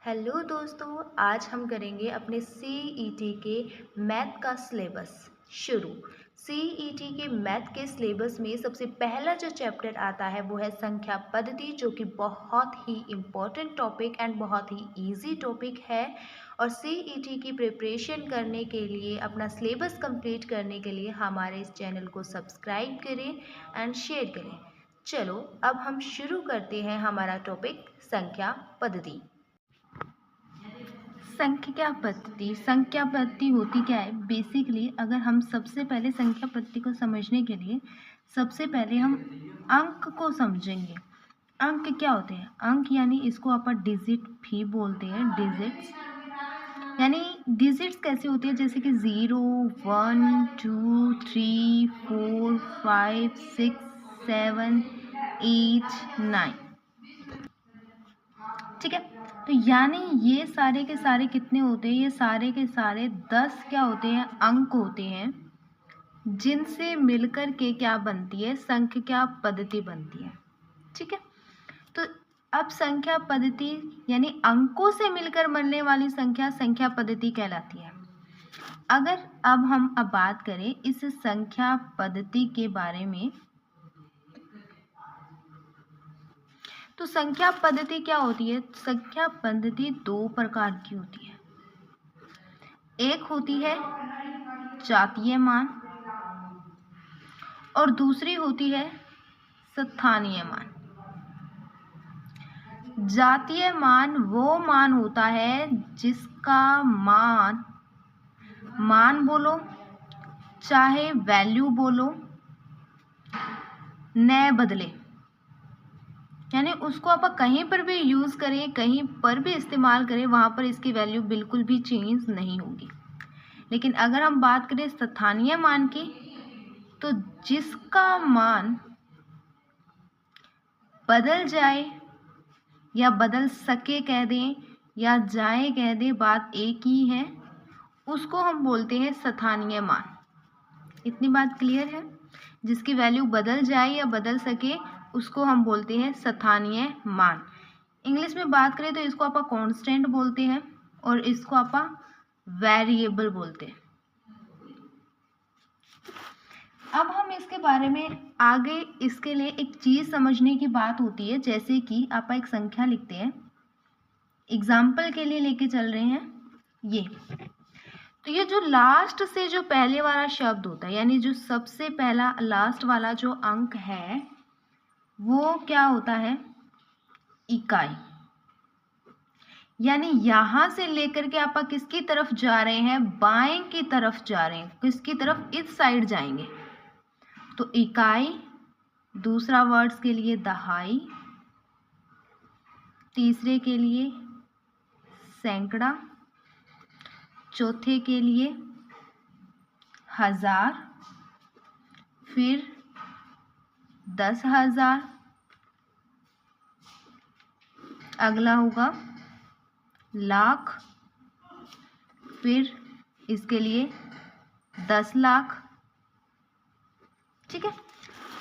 Hello दोस्तों, आज हम करेंगे अपने सीईटी के मैथ का सिलेबस शुरू। सीईटी के मैथ के सिलेबस में सबसे पहला जो चैप्टर आता है वो है संख्या पद्धति, जो कि बहुत ही इम्पोर्टेंट टॉपिक एंड बहुत ही इजी टॉपिक है। और सीईटी की प्रिपरेशन करने के लिए, अपना सिलेबस कंप्लीट करने के लिए हमारे इस चैनल को सब्सक्राइब करें एंड शेयर करें। चलो अब हम शुरू करते हैं हमारा टॉपिक संख्या पद्धति। संख्या पद्धति होती क्या है? बेसिकली अगर हम सबसे पहले संख्या पद्धति को समझने के लिए सबसे पहले हम अंक को समझेंगे। अंक क्या होते हैं? अंक यानी इसको अपन डिजिट भी बोलते हैं। डिजिट्स यानी डिजिट्स कैसे होती है? जैसे कि 0, 1, 2, 3, 4, 5, 6, 7, 8, 9। ठीक है, तो यानी ये सारे के सारे कितने होते हैं? ये सारे के सारे 10 क्या होते हैं? अंक होते हैं, जिनसे मिलकर के क्या बनती है? संख्या पद्धति बनती है। ठीक है, तो अब संख्या पद्धति यानी अंकों से मिलकर बनने वाली संख्या पद्धति कहलाती है। अगर अब हम बात करें इस संख्या पद्धति के बारे में, तो संख्या पद्धति क्या होती है? संख्या पद्धति दो प्रकार की होती है। एक होती है जातीय मान और दूसरी होती है स्थानीय मान। जातीय मान वो मान होता है जिसका मान बोलो चाहे वैल्यू बोलो न बदले, यानी उसको आप कहीं पर भी यूज करें, कहीं पर भी इस्तेमाल करें, वहां पर इसकी वैल्यू बिल्कुल भी चेंज नहीं होगी। लेकिन अगर हम बात करें स्थानीय मान की, तो जिसका मान बदल जाए या बदल सके कह दें या जाए कह दें, बात एक ही है, उसको हम बोलते हैं स्थानीय मान। इतनी बात क्लियर है? जिसकी वैल्यू बदल जाए या बदल सके उसको हम बोलते हैं स्थानीय मान। इंग्लिश में बात करें तो इसको आप कांस्टेंट बोलते हैं और इसको आप वेरिएबल बोलते हैं। अब हम इसके बारे में आगे, इसके लिए एक चीज समझने की बात होती है। जैसे कि आप एक संख्या लिखते हैं, एग्जाम्पल के लिए लेके चल रहे हैं ये, तो ये जो लास्ट से जो पहले वाला शब्द होता है, यानी जो सबसे पहला लास्ट वाला जो अंक है वो क्या होता है? इकाई। यानी यहां से लेकर के आप किसकी तरफ जा रहे हैं? बाएं की तरफ जा रहे हैं। किसकी तरफ? इस साइड जाएंगे तो इकाई। दूसरा वर्ड्स के लिए दहाई, तीसरे के लिए सैकड़ा, चौथे के लिए हजार, फिर 10,000, अगला होगा लाख, फिर इसके लिए 10 लाख। ठीक है,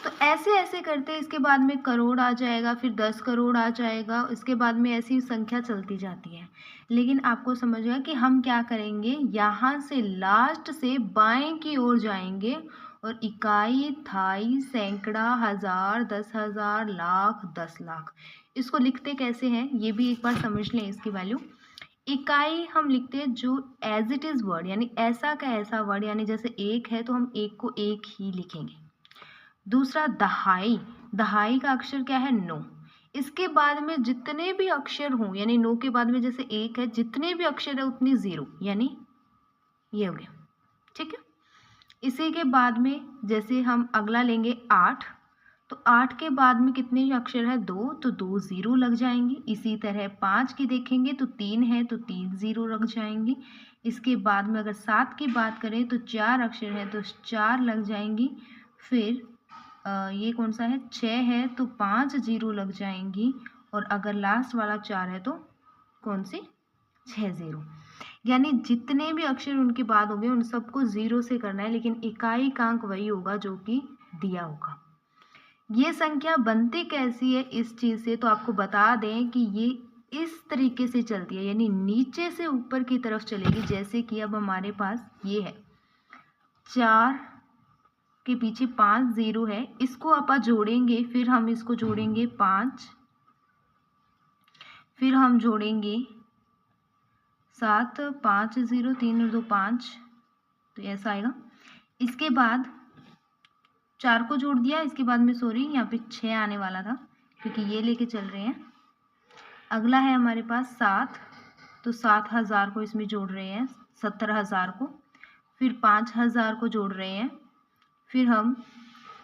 तो ऐसे ऐसे करते इसके बाद में करोड़ आ जाएगा, फिर 10 करोड़ आ जाएगा, इसके बाद में ऐसी संख्या चलती जाती है। लेकिन आपको समझना कि हम क्या करेंगे, यहाँ से लास्ट से बाएं की ओर जाएंगे और इकाई, थाई, सैकड़ा, हजार, 10,000, लाख, 10 लाख, इसको लिखते कैसे हैं ये भी एक बार समझ लें। इसकी वैल्यू इकाई हम लिखते हैं जो एज इट इज वर्ड, यानी ऐसा का ऐसा वर्ड, यानी जैसे एक है तो हम एक को एक ही लिखेंगे। दूसरा दहाई, दहाई का अक्षर क्या है? 9। इसके बाद में जितने भी अक्षर हों, यानी 9 के बाद में जैसे एक है, जितने भी अक्षर है उतनी 0, यानी ये हो गया। ठीक है, इसी के बाद में जैसे हम अगला लेंगे 8, तो 8 के बाद में कितने अक्षर है? 2, तो 2 0 लग जाएंगे। इसी तरह 5 की देखेंगे तो 3 है तो 3 0 लग जाएंगे। इसके बाद में अगर 7 की बात करें तो 4 अक्षर है तो 4 लग जाएंगी। फिर ये कौन सा है? 6 है तो 5 0 लग जाएंगी। और अगर लास्ट वाला 4 है तो कौन सी? 6 0। यानी जितने भी अक्षर उनके बाद होंगे उन सबको 0 से करना है, लेकिन इकाई का अंक वही होगा जो कि दिया होगा। ये संख्या बनती कैसी है इस चीज से, तो आपको बता दें कि ये इस तरीके से चलती है, यानी नीचे से ऊपर की तरफ चलेगी। जैसे कि अब हमारे पास ये है 4 के पीछे 5 0 है, इसको आप जोड़ेंगे, फिर हम इसको जोड़ेंगे 5, फिर हम जोड़ेंगे 7, 5 0 3 और 2 5, तो ऐसा आएगा। इसके बाद 4 को जोड़ दिया, इसके बाद में सॉरी यहाँ पे 6 आने वाला था क्योंकि ये लेके चल रहे हैं। अगला है हमारे पास 7, तो 7000 को इसमें जोड़ रहे हैं, 70000 को, फिर 5000 को जोड़ रहे हैं, फिर हम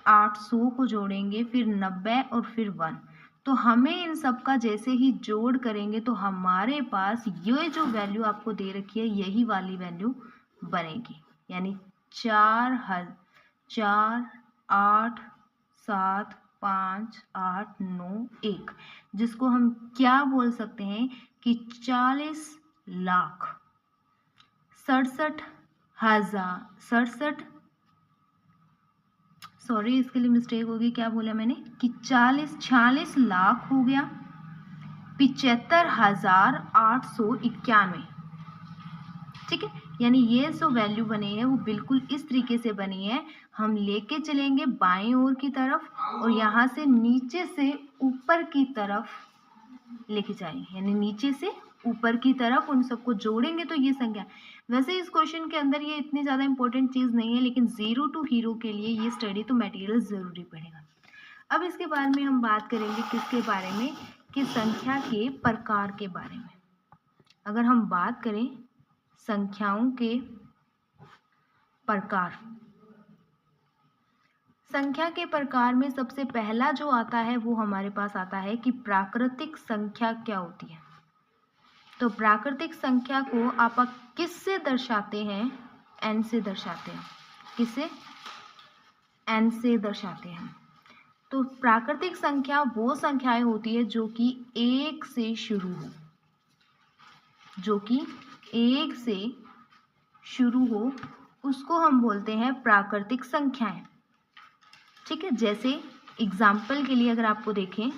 800 को जोड़ेंगे, फिर 90 और फिर 1। तो हमें इन सब का जैसे ही जोड़ करेंगे तो हमारे पास ये जो वैल्यू आपको दे रखी है यही वाली वैल्यू बनेगी, यानी 4 8 7 5 8 9 1, जिसको हम क्या बोल सकते हैं कि 40,67,000 सॉरी इसके लिए मिस्टेक होगी, क्या बोला मैंने कि 46 लाख हो गया 75,891। ठीक है, यानी ये जो वैल्यू बनी है वो बिल्कुल इस तरीके से बनी है। हम लेके चलेंगे बाएं ओर की तरफ और यहाँ से नीचे से ऊपर की तरफ लेके जाएंगे, यानी नीचे से ऊपर की तरफ उन सबको जोड़ेंगे तो ये संख्या। वैसे इस क्वेश्चन के अंदर ये इतनी ज़्यादा इंपॉर्टेंट चीज़ नहीं है, लेकिन 0 to हीरो के लिए ये स्टडी तो मटेरियल ज़रूरी पड़ेगा। अब इसके बारे में हम बात करेंगे किसके बारे में, कि संख्या के प्रकार के बारे में। अगर हम बात करें संख्याओं के प्रकार, संख्या के प्रकार में सबसे पहला जो आता है वो हमारे पास आता है कि प्राकृतिक संख्या क्या होती है। तो प्राकृतिक संख्या को आप किससे दर्शाते हैं, n से दर्शाते हैं। किससे? n से दर्शाते हैं। तो प्राकृतिक संख्या वो संख्याएं होती है जो कि 1 से शुरू हो, जो कि 1 से शुरू हो, उसको हम बोलते हैं प्राकृतिक संख्याएं। ठीक है, जैसे एग्जाम्पल के लिए अगर आपको देखें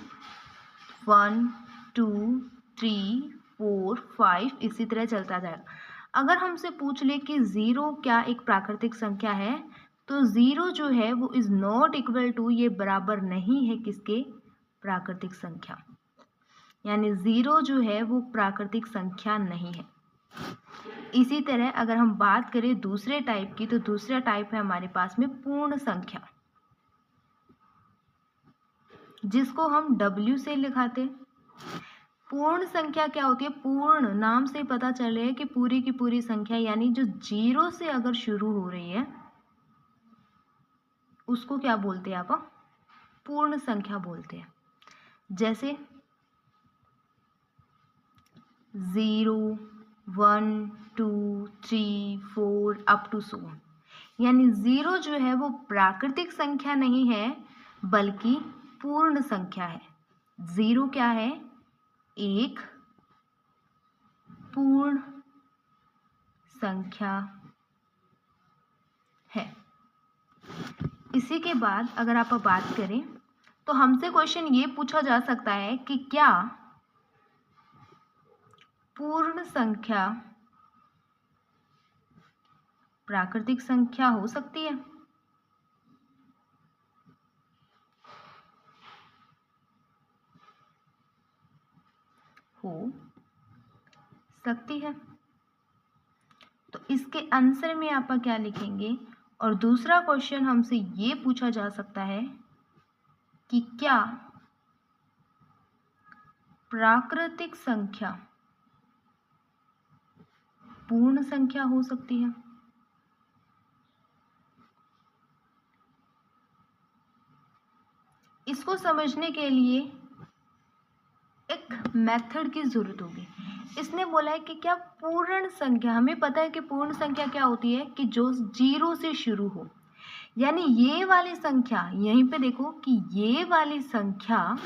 1 2 3 4 5 इसी तरह चलता जाएगा। अगर हमसे पूछ ले कि 0 क्या एक प्राकृतिक संख्या है, तो 0 जो है वो इज नॉट इक्वल टू, ये बराबर नहीं है किसके, प्राकृतिक संख्या, यानी 0 जो है वो प्राकृतिक संख्या नहीं है। इसी तरह अगर हम बात करें दूसरे टाइप की, तो दूसरा टाइप है हमारे पास में पूर्ण संख्या, जिसको हम W से लिखाते हैं। पूर्ण संख्या क्या होती है, पूर्ण नाम से पता चल रहा है कि पूरी की पूरी संख्या, यानी जो 0 से अगर शुरू हो रही है उसको क्या बोलते हैं आप, पूर्ण संख्या बोलते हैं। जैसे 0 1 2 3 4 अप टू 100, यानी 0 जो है वो प्राकृतिक संख्या नहीं है बल्कि पूर्ण संख्या है। 0 क्या है, एक पूर्ण संख्या है। इसी के बाद अगर आप बात करें तो हमसे क्वेश्चन ये पूछा जा सकता है कि क्या पूर्ण संख्या प्राकृतिक संख्या हो सकती है। हो सकती है, तो इसके आंसर में आप क्या लिखेंगे। और दूसरा क्वेश्चन हमसे ये पूछा जा सकता है कि क्या प्राकृतिक संख्या पूर्ण संख्या हो सकती है। इसको समझने के लिए एक मेथड की जरूरत होगी। इसने बोला है कि क्या पूर्ण संख्या, हमें पता है कि पूर्ण संख्या क्या होती है कि जो 0 से शुरू हो, यानी ये वाली संख्या, यहीं पे देखो कि ये वाली संख्या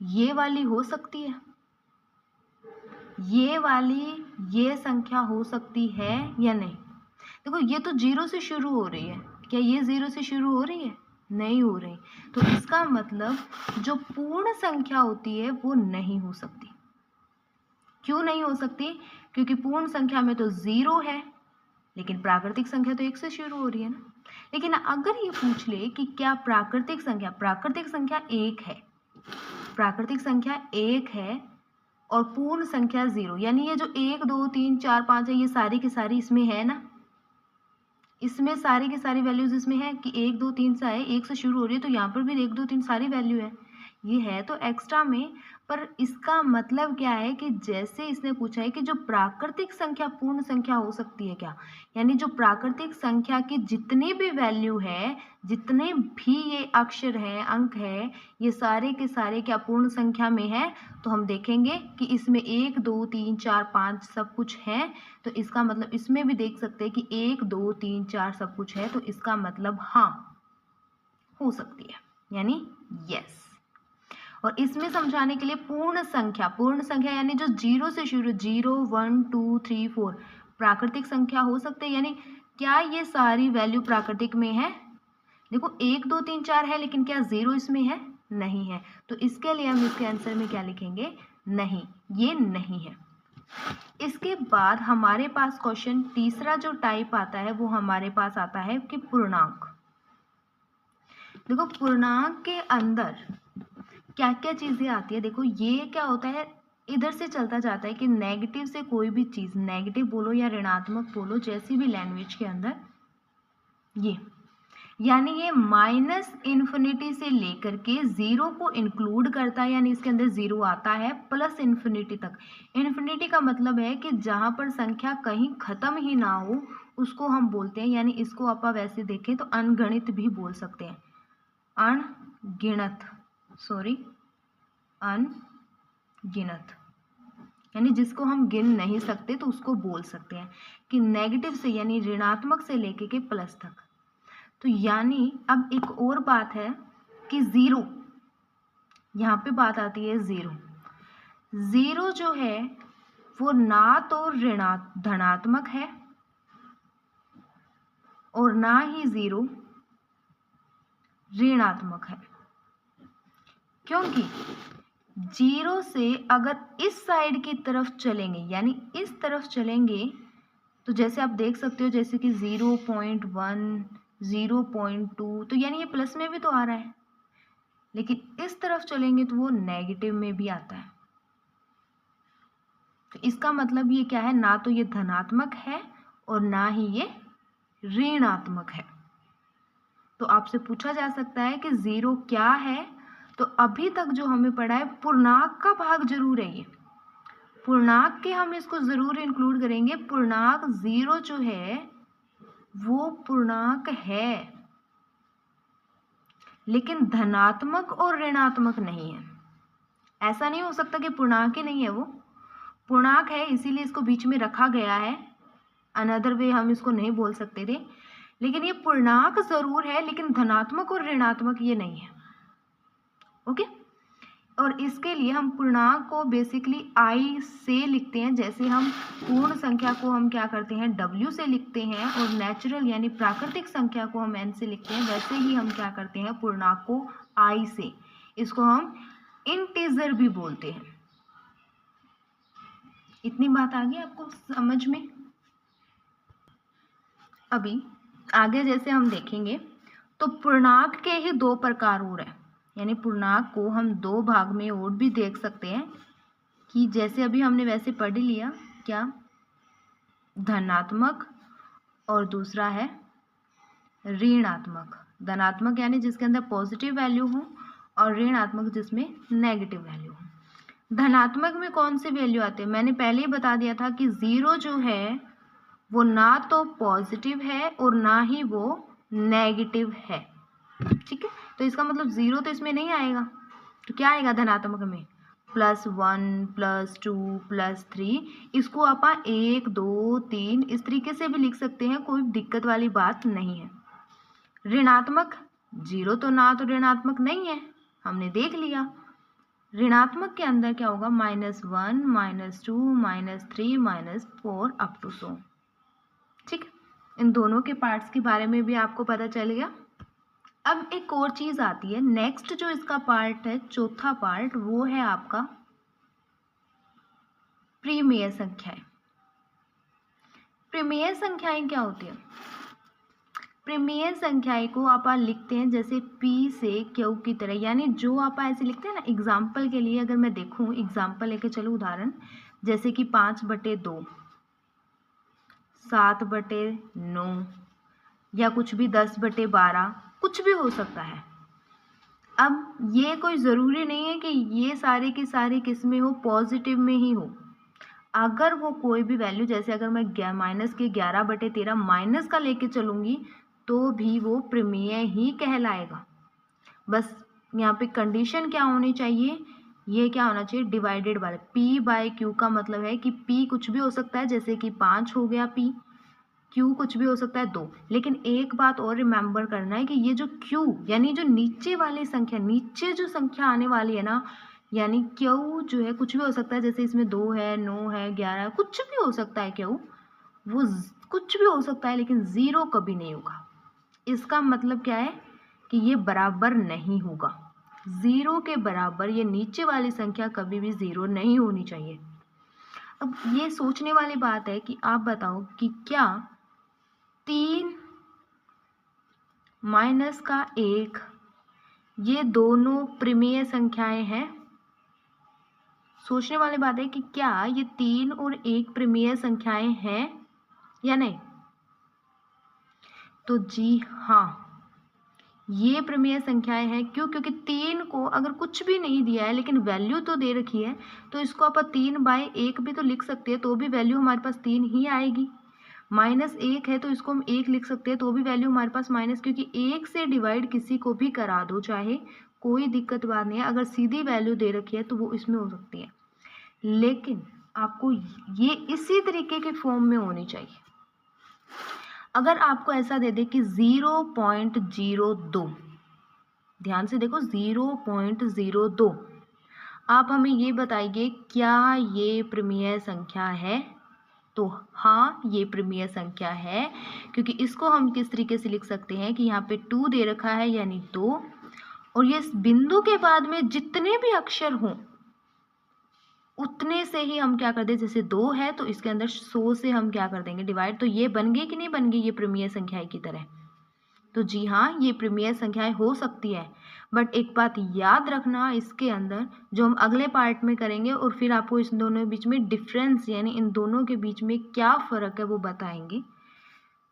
ये वाली हो सकती है, ये वाली ये संख्या हो सकती है या नहीं। देखो ये तो 0 से शुरू हो रही है, क्या ये 0 से शुरू हो रही है, नहीं हो रही, तो इसका मतलब जो पूर्ण संख्या होती है वो नहीं हो सकती। क्यों नहीं हो सकती? क्योंकि पूर्ण संख्या में तो 0 है, लेकिन प्राकृतिक संख्या तो 1 से शुरू हो रही है ना। लेकिन अगर ये पूछ ले कि क्या प्राकृतिक संख्या 1 है, प्राकृतिक संख्या 1 है और पूर्ण संख्या 0, यानी ये जो 1 2 3 4 5 है, ये सारी की सारी इसमें है ना, इसमें सारी की सारी वैल्यूज इसमें है कि 1 2 3 से है, 1 से शुरू हो रही है, तो यहाँ पर भी 1 2 3 सारी वैल्यू है। ये है तो एक्स्ट्रा में, पर इसका मतलब क्या है कि जैसे इसने पूछा है कि जो प्राकृतिक संख्या पूर्ण संख्या हो सकती है क्या, यानी जो प्राकृतिक संख्या की जितनी भी वैल्यू है, जितने भी ये अक्षर हैं, अंक है, ये सारे के सारे क्या पूर्ण संख्या में है। तो हम देखेंगे कि इसमें 1 2 3 4 5 सब कुछ है, तो इसका मतलब इसमें भी देख सकते हैं कि 1 2 3 4 सब कुछ है, तो इसका मतलब हाँ हो सकती है, यानी यस। और इसमें समझाने के लिए पूर्ण संख्या यानी जो 0 से शुरू, 0 1 2 3 4 प्राकृतिक संख्या हो सकते हैं, यानी क्या ये सारी वैल्यू प्राकृतिक में है? देखो 1 2 3 4 है, लेकिन क्या 0 इसमें है? नहीं है। तो इसके लिए हम इसके आंसर में क्या लिखेंगे? नहीं, ये नहीं है। इसके बाद हमारे पास क्वेश्चन तीसरा जो टाइप आता है वो हमारे पास आता है कि पूर्णांक। देखो पूर्णांक के अंदर क्या क्या चीजें आती है। देखो ये क्या होता है, इधर से चलता जाता है कि नेगेटिव से कोई भी चीज, नेगेटिव बोलो या ऋणात्मक बोलो, जैसी भी लैंग्वेज के अंदर, ये यानी ये -∞ से लेकर के 0 को इंक्लूड करता है, यानी इसके अंदर 0 आता है, प्लस ∞ तक। इन्फिनिटी का मतलब है कि जहां पर संख्या कहीं खत्म ही ना हो उसको हम बोलते हैं, यानी इसको आप वैसे देखें तो अनगणित भी बोल सकते हैं, अनगिनत, यानी जिसको हम गिन नहीं सकते तो उसको बोल सकते हैं कि नेगेटिव से यानी ऋणात्मक से लेके के प्लस तक। तो यानी अब एक और बात है कि 0, यहाँ पे बात आती है 0 जो है वो ना तो धनात्मक है और ना ही 0 ऋणात्मक है, क्योंकि 0 से अगर इस साइड की तरफ चलेंगे, यानी इस तरफ चलेंगे, तो जैसे आप देख सकते हो जैसे कि 0.1 0.2, तो यानी ये प्लस में भी तो आ रहा है, लेकिन इस तरफ चलेंगे तो वो नेगेटिव में भी आता है। तो इसका मतलब ये क्या है, ना तो ये धनात्मक है और ना ही ये ऋणात्मक है। तो आपसे पूछा जा सकता है कि 0 क्या है, तो अभी तक जो हमें पढ़ा है पूर्णांक का भाग जरूर है, ये पूर्णांक के हम इसको जरूर इंक्लूड करेंगे। पूर्णांक 0 जो है वो पूर्णांक है, लेकिन धनात्मक और ऋणात्मक नहीं है। ऐसा नहीं हो सकता कि पूर्णांक ही नहीं है, वो पूर्णांक है, इसीलिए इसको बीच में रखा गया है, अनदर वे हम इसको नहीं बोल सकते थे, लेकिन ये पूर्णांक जरूर है, लेकिन धनात्मक और ऋणात्मक ये नहीं है। ओके, और इसके लिए हम पूर्णांक को बेसिकली I से लिखते हैं, जैसे हम पूर्ण संख्या को हम क्या करते हैं W से लिखते हैं, और नेचुरल यानी प्राकृतिक संख्या को हम N से लिखते हैं, वैसे ही हम क्या करते हैं पूर्णांक को I से, इसको हम इंटीजर भी बोलते हैं। इतनी बात आ गई आपको समझ में? अभी आगे जैसे हम देखेंगे तो पूर्णांक के ही 2 प्रकार और हैं, यानी पूर्णांक को हम 2 भाग में और भी देख सकते हैं, कि जैसे अभी हमने वैसे पढ़ लिया, क्या धनात्मक और दूसरा है ऋणात्मक। धनात्मक यानी जिसके अंदर पॉजिटिव वैल्यू हो, और ऋणात्मक जिसमें नेगेटिव वैल्यू हो। धनात्मक में कौन से वैल्यू आते हैं, मैंने पहले ही बता दिया था कि 0 जो है वो ना तो पॉजिटिव है और ना ही वो नेगेटिव है, ठीक है। तो इसका मतलब 0 तो इसमें नहीं आएगा, तो क्या आएगा धनात्मक में, +1 +2 +3, इसको आप 1 2 3 इस तरीके से भी लिख सकते हैं, कोई दिक्कत वाली बात नहीं है। ऋणात्मक 0 तो ना तो ऋणात्मक नहीं है, हमने देख लिया। ऋणात्मक के अंदर क्या होगा, -1 -2 -3 -4 अप टू 100, ठीक। इन दोनों के पार्ट्स के बारे में भी आपको पता चल गया। अब एक और चीज आती है, नेक्स्ट जो इसका पार्ट है, चौथा पार्ट, वो है आपका प्रिमेय संख्याएं। प्रिमेय संख्याएं क्या होती है? प्रिमेय संख्याएं को आप लिखते हैं जैसे P से Q की तरह, यानी जो आप ऐसे लिखते हैं ना। एग्जाम्पल के लिए अगर मैं देखूं, एग्जाम्पल लेके चलो उदाहरण, जैसे कि 5/2, 7/9 या कुछ भी 10/12, कुछ भी हो सकता है। अब ये कोई ज़रूरी नहीं है कि ये सारे के सारे किस में हो, पॉजिटिव में ही हो। अगर वो कोई भी वैल्यू, जैसे अगर मैं -11/13 माइनस का लेके चलूँगी तो भी वो प्रिमेय ही कहलाएगा। बस यहाँ पे कंडीशन क्या होनी चाहिए, ये क्या होना चाहिए, डिवाइडेड बाय P/Q का मतलब है कि P कुछ भी हो सकता है, जैसे कि 5 हो गया P, Q कुछ भी हो सकता है 2। लेकिन एक बात और रिमेंबर करना है कि ये जो Q यानी जो नीचे वाली संख्या, नीचे जो संख्या आने वाली है ना, यानी Q जो है कुछ भी हो सकता है, जैसे इसमें 2 है, 9 है, 11 है, कुछ भी हो सकता है Q, वो कुछ भी हो सकता है, लेकिन 0 कभी नहीं होगा। इसका मतलब क्या है कि ये बराबर नहीं होगा, 0 के बराबर ये नीचे वाली संख्या कभी भी 0 नहीं होनी चाहिए। अब ये सोचने वाली बात है कि आप बताओ कि क्या 3 माइनस का 1 ये दोनों प्रिमेय संख्याएं हैं? सोचने वाली बात है कि क्या ये 3 और 1 प्रिमेय संख्याएं हैं या नहीं? तो जी हाँ, ये प्रिमेय संख्याएं हैं। क्यों? क्योंकि 3 को अगर कुछ भी नहीं दिया है लेकिन वैल्यू तो दे रखी है, तो इसको आप 3/1 भी तो लिख सकते हैं, तो भी वैल्यू हमारे पास 3 ही आएगी। -1 है तो इसको हम 1 लिख सकते हैं, तो भी वैल्यू हमारे पास माइनस, क्योंकि 1 से डिवाइड किसी को भी करा दो चाहे, कोई दिक्कत बात नहीं है। अगर सीधी वैल्यू दे रखी है तो वो इसमें हो सकती है, लेकिन आपको ये इसी तरीके के फॉर्म में होनी चाहिए। अगर आपको ऐसा दे दे कि 0.02, ध्यान से देखो 0.02, आप हमें ये बताइए क्या ये प्रिमेय संख्या है? तो हाँ, ये प्रिमेय संख्या है, क्योंकि इसको हम किस तरीके से लिख सकते हैं कि यहाँ पे 2 दे रखा है यानी 2, और ये बिंदु के बाद में जितने भी अक्षर हों उतने से ही हम क्या कर दें, जैसे 2 है तो इसके अंदर 100 से हम क्या कर देंगे, डिवाइड। तो ये बन गई कि नहीं बन गई ये प्रिमेय संख्याएं की तरह? तो जी हाँ, ये प्रिमेय संख्याएं हो सकती है, बट एक बात याद रखना इसके अंदर, जो हम अगले पार्ट में करेंगे और फिर आपको इस दोनों के बीच में डिफरेंस यानी इन दोनों के बीच में क्या फ़र्क है वो बताएंगे।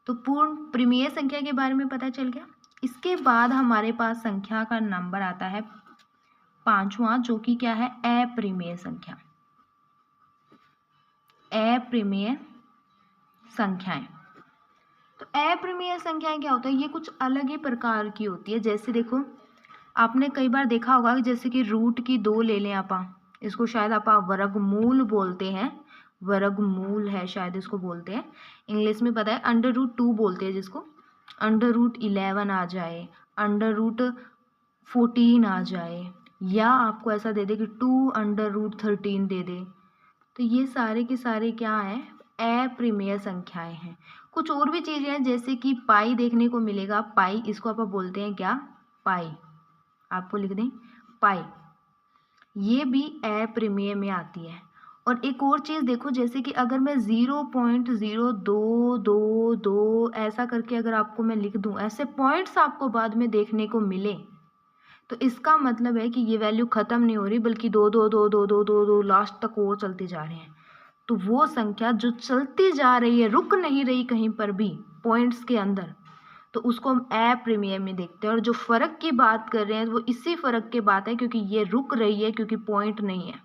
तो पूर्ण प्रिमेय संख्या के बारे में पता चल गया। इसके बाद हमारे पास संख्या का नंबर आता है 5वां, जो कि क्या है, अप्रिमेय संख्या। अप्रिमेय संख्याएं। तो अप्रिमेय संख्याएं क्या होता है, ये कुछ अलग ही प्रकार की होती है। जैसे देखो, आपने कई बार देखा होगा कि जैसे कि रूट की 2 ले लें आप, इसको शायद आप वर्गमूल बोलते हैं, वर्गमूल है शायद इसको बोलते हैं, इंग्लिश में पता है √2 बोलते हैं जिसको। √11 आ जाए, √14 आ जाए, या आपको ऐसा दे दे कि 2√13 दे दे, तो ये सारे के सारे क्या है, अप्रिमेय संख्याएं हैं। कुछ और भी चीज़ें हैं, जैसे कि पाई देखने को मिलेगा, पाई, इसको आप बोलते हैं क्या, पाई, आपको लिख दें पाई, ये भी अप्रिमेय में आती है। और एक और चीज़ देखो, जैसे कि अगर मैं 0.0222 ऐसा करके अगर आपको मैं लिख दूं, ऐसे पॉइंट्स आपको बाद में देखने को मिले, तो इसका मतलब है कि ये वैल्यू ख़त्म नहीं हो रही, बल्कि 2 लास्ट तक और चलती जा रहे हैं। तो वो संख्या जो चलती जा रही है, रुक नहीं रही कहीं पर भी पॉइंट्स के अंदर, तो उसको हम अप्रिमेय में देखते हैं। और जो फ़र्क की बात कर रहे हैं वो इसी फ़र्क की बात है, क्योंकि ये रुक रही है, क्योंकि पॉइंट नहीं है,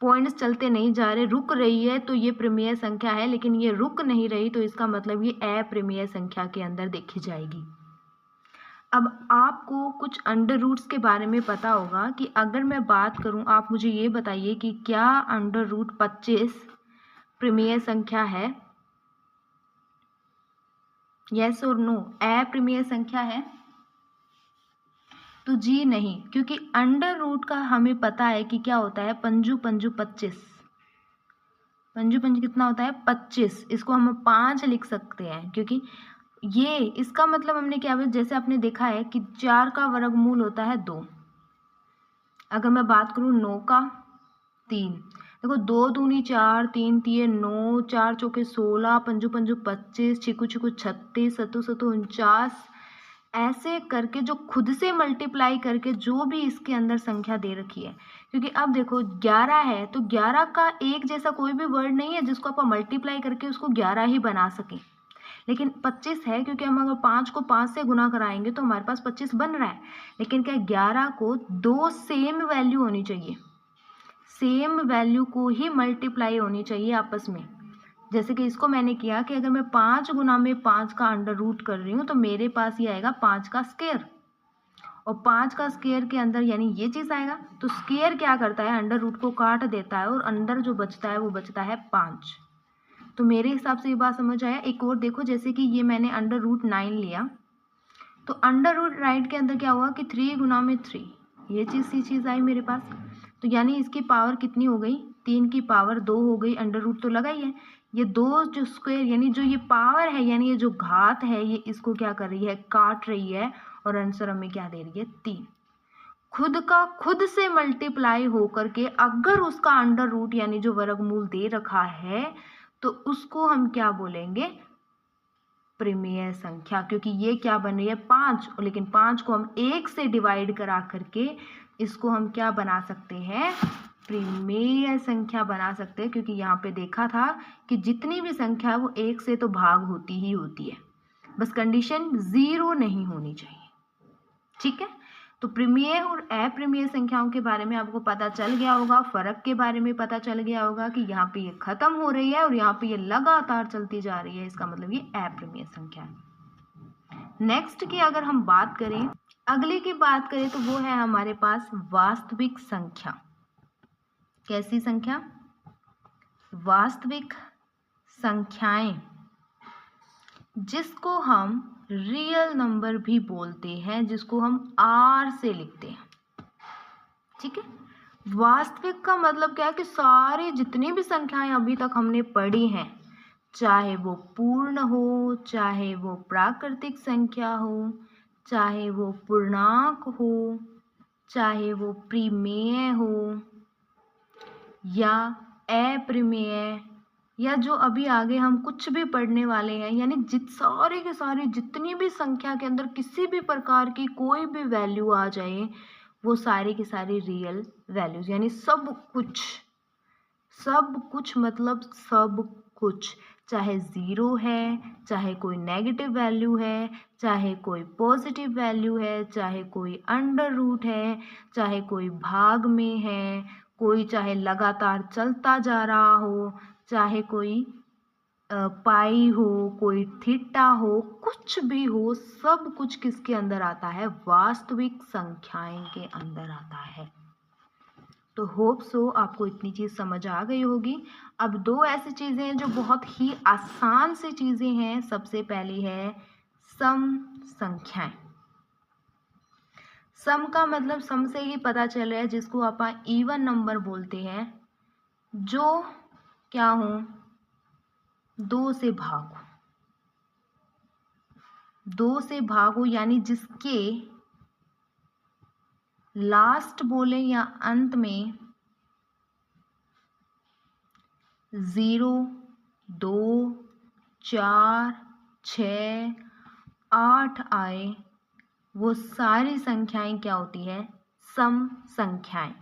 पॉइंट्स चलते नहीं जा रहे, रुक रही है, तो ये प्रिमेय संख्या है। लेकिन ये रुक नहीं रही, तो इसका मतलब ये अप्रिमेय संख्या के अंदर देखी जाएगी। अब आपको कुछ अंडर रूट्स के बारे में पता होगा कि अगर मैं बात करूं, आप मुझे ये बताइए कि क्या √25 प्रिमेय संख्या है? यस और नो, अप्रिमेय संख्या है? तो जी नहीं, क्योंकि अंडर रूट का हमें पता है कि क्या होता है, पंजू 25, पंजू कितना होता है, 25, इसको हम 5 लिख सकते हैं, क्योंकि ये इसका मतलब हमने क्या, जैसे आपने देखा है कि 4 का वर्गमूल होता है 2, अगर मैं बात करूँ 9 का 3, देखो 2 दूनी 4, 3 तिये 9, 4 चौके 16, पंजू पंजू 25, छिकू छिकू 36, सतु सतु 49, ऐसे करके जो खुद से मल्टीप्लाई करके जो भी इसके अंदर संख्या दे रखी है, क्योंकि अब देखो 11 है तो 11 का एक जैसा कोई भी वर्ड नहीं है जिसको आप मल्टीप्लाई करके उसको 11 ही बना सकें। लेकिन 25 है क्योंकि हम अगर 5 को 5 से गुना कराएंगे तो हमारे पास 25 बन रहा है। लेकिन क्या 11 को 2 सेम वैल्यू होनी चाहिए, सेम वैल्यू को ही मल्टीप्लाई होनी चाहिए आपस में। जैसे कि इसको मैंने किया कि अगर मैं 5 गुना में 5 का अंडर रूट कर रही हूँ तो मेरे पास ये आएगा 5 का स्क्वायर, और 5 का स्क्वायर के अंदर यानी ये चीज़ आएगा। तो स्क्वायर क्या करता है, अंडर रूट को काट देता है और अंदर जो बचता है वो बचता है 5। तो मेरे हिसाब से ये बात समझ आया। एक और देखो, जैसे कि ये मैंने अंडर रूट 9 लिया तो अंडर रूट राइट के अंदर क्या हुआ कि 3 गुना में 3, ये चीज़ आई मेरे पास। तो यानी इसकी पावर कितनी हो गई, 3 की पावर 2 हो गई। अंडर रूट तो लगा ही है, ये 2 जो स्क्वायर यानी जो ये पावर है यानी ये जो घात है ये इसको क्या कर रही है, काट रही है, और आंसर हमें क्या दे रही है, 3। खुद का खुद से मल्टीप्लाई होकर के अगर उसका अंडर रूट यानी जो वर्गमूल दे रखा है तो उसको हम क्या बोलेंगे, परिमेय संख्या। क्योंकि ये क्या बन रही है 5, लेकिन 5 को हम 1 से डिवाइड करा करके इसको हम क्या बना सकते हैं, परिमेय संख्या बना सकते हैं। क्योंकि यहाँ पे देखा था कि जितनी भी संख्या है वो 1 से तो भाग होती ही होती है, बस कंडीशन 0 नहीं होनी चाहिए। ठीक है, तो परिमेय और अप्रमेय संख्याओं के बारे में आपको पता चल गया होगा, फर्क के बारे में पता चल गया होगा कि यहाँ पे ये खत्म हो रही है और यहाँ पे ये लगातार चलती जा रही है, इसका मतलब ये अप्रमेय संख्या है। नेक्स्ट की अगर हम बात करें, अगले की बात करें तो वो है हमारे पास वास्तविक संख्या। कैसी संख्या, वास्तविक संख्याएं, जिसको हम रियल नंबर भी बोलते हैं, जिसको हम आर से लिखते हैं। ठीक है, वास्तविक का मतलब क्या है कि सारी जितनी भी संख्याएं अभी तक हमने पढ़ी हैं, चाहे वो पूर्ण हो, चाहे वो प्राकृतिक संख्या हो, चाहे वो पूर्णांक हो, चाहे वो परिमेय हो या अप्रमेय, या जो अभी आगे हम कुछ भी पढ़ने वाले हैं, यानी सारे के सारे जितनी भी संख्या के अंदर किसी भी प्रकार की कोई भी वैल्यू आ जाए वो सारी की सारी रियल वैल्यूज, यानी सब कुछ मतलब सब कुछ, चाहे 0 है, चाहे कोई नेगेटिव वैल्यू है, चाहे कोई पॉजिटिव वैल्यू है, चाहे कोई अंडर रूट है, चाहे कोई भाग में है, कोई चाहे लगातार चलता जा रहा हो, चाहे कोई पाई हो, कोई थीटा हो, कुछ भी हो, सब कुछ किसके अंदर आता है, वास्तविक संख्याएं के अंदर आता है। तो होप सो आपको इतनी चीज़ समझ आ गई होगी। अब 2 ऐसी चीज़ें हैं जो बहुत ही आसान सी चीज़ें हैं। सबसे पहली है सम संख्याएं। सम का मतलब सम से ही पता चल रहा है, जिसको आप इवन नंबर बोलते हैं, जो क्या हो, 2 से भागो, 2 से भागो, यानी जिसके लास्ट बोले या अंत में 0, 2, 4, 6, 8 आए, वो सारी संख्याएं क्या होती है, सम संख्याएं।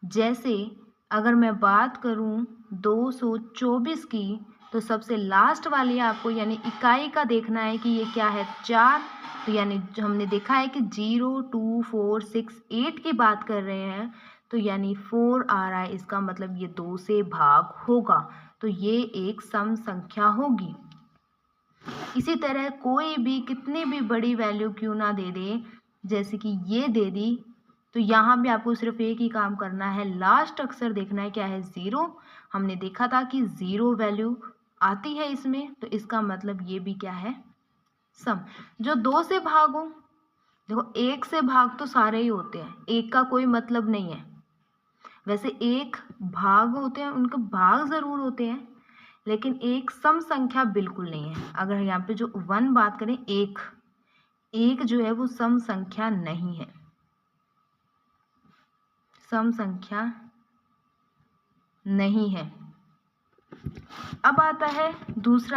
जैसे अगर मैं बात करूं 224 की, तो सबसे लास्ट वाली आपको यानी इकाई का देखना है कि ये क्या है, 4। तो यानी हमने देखा है कि 0, 2, 4, 6, 8 की बात कर रहे हैं, तो यानी 4 आ रहा है, इसका मतलब ये 2 से भाग होगा, तो ये एक सम संख्या होगी। इसी तरह कोई भी कितनी भी बड़ी वैल्यू क्यों ना दे दे, जैसे कि ये दे दी, तो यहाँ भी आपको सिर्फ एक ही काम करना है, लास्ट अक्षर देखना है, क्या है, 0। हमने देखा था कि 0 वैल्यू आती है इसमें, तो इसका मतलब ये भी क्या है, सम। जो 2 से भाग हो, देखो 1 से भाग तो सारे ही होते हैं, 1 का कोई मतलब नहीं है। वैसे 1 भाग होते हैं, उनके भाग ज़रूर होते हैं, लेकिन एक सम संख्या बिल्कुल नहीं है। अगर यहाँ पे जो 1 बात करें, एक जो है वो सम संख्या नहीं है, सम संख्या नहीं है। अब आता है दूसरा